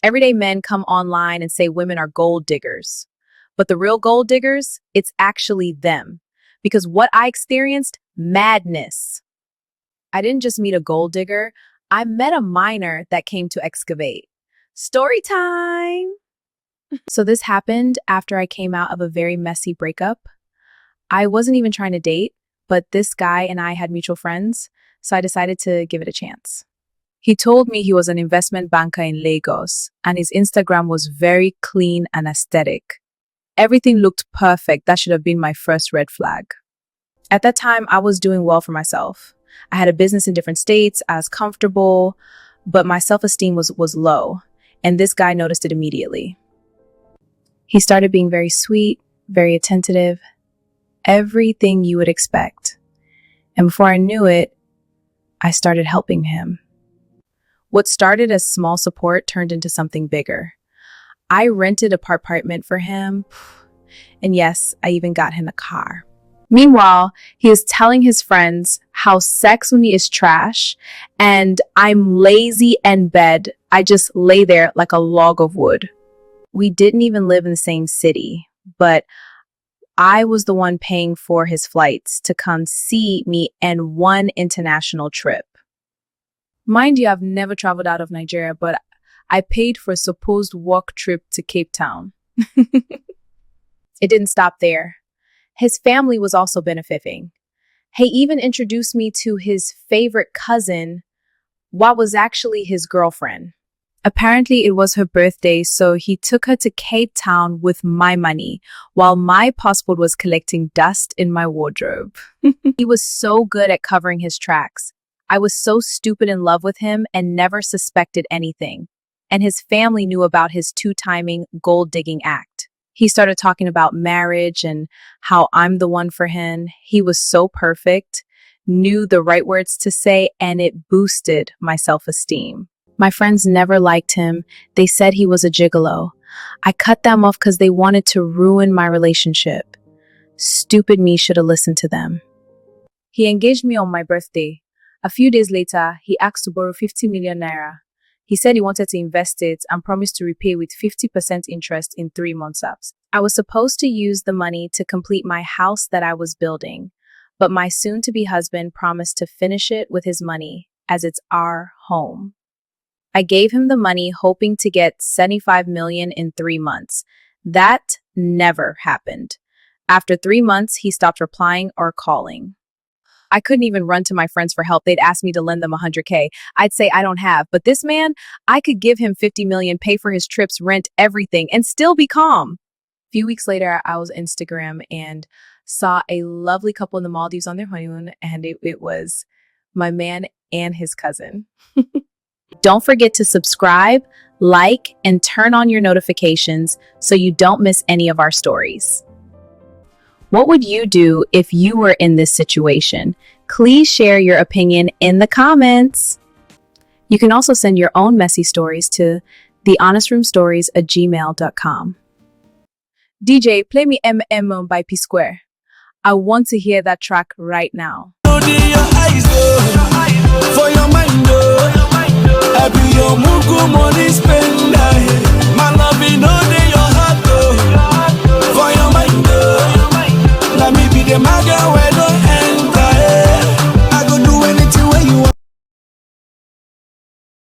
Everyday men come online and say women are gold diggers. But the real gold diggers, it's actually them. Because what I experienced, madness. I didn't just meet a gold digger, I met a miner that came to excavate. Story time! So this happened after I came out of a very messy breakup. I wasn't even trying to date, but this guy and I had mutual friends, so I decided to give it a chance. He told me he was an investment banker in Lagos, and his Instagram was very clean and aesthetic. Everything looked perfect. That should have been my first red flag. At that time, I was doing well for myself. I had a business in different states, I was comfortable, but my self-esteem was low, and this guy noticed it immediately. He started being very sweet, very attentive, everything you would expect. And before I knew it, I started helping him. What started as small support turned into something bigger. I rented an apartment for him, and yes, I even got him a car. Meanwhile, he is telling his friends how sex with me is trash, and I'm lazy and bed. I just lay there like a log of wood. We didn't even live in the same city, but I was the one paying for his flights to come see me and one international trip. Mind you, I've never traveled out of Nigeria, but I paid for a supposed work trip to Cape Town. It didn't stop there. His family was also benefiting. He even introduced me to his favorite cousin, what was actually his girlfriend. Apparently, it was her birthday, so he took her to Cape Town with my money, while my passport was collecting dust in my wardrobe. He was so good at covering his tracks. I was so stupid in love with him and never suspected anything. And his family knew about his two-timing gold-digging act. He started talking about marriage and how I'm the one for him. He was so perfect, knew the right words to say, and it boosted my self-esteem. My friends never liked him. They said he was a gigolo. I cut them off because they wanted to ruin my relationship. Stupid me should have listened to them. He engaged me on my birthday. A few days later, he asked to borrow 50 million naira. He said he wanted to invest it and promised to repay with 50% interest in 3 months ups. I was supposed to use the money to complete my house that I was building, but my soon-to-be husband promised to finish it with his money, as it's our home. I gave him the money hoping to get 75 million in 3 months. That never happened. After 3 months, he stopped replying or calling. I couldn't even run to my friends for help. They'd ask me to lend them 100K. I'd say I don't have. But this man, I could give him 50 million, pay for his trips, rent everything, and still be calm. A few weeks later, I was on Instagram and saw a lovely couple in the Maldives on their honeymoon, and it was my man and his cousin. Don't forget to subscribe, like, and turn on your notifications so you don't miss any of our stories. What would you do if you were in this situation? Please share your opinion in the comments. You can also send your own messy stories to thehonestroomstories@gmail.com. DJ, play me MM by P Square. I want to hear that track right now. For your mind, I be your mugu money spender. My love in your heart, for your mind, let me be the maga.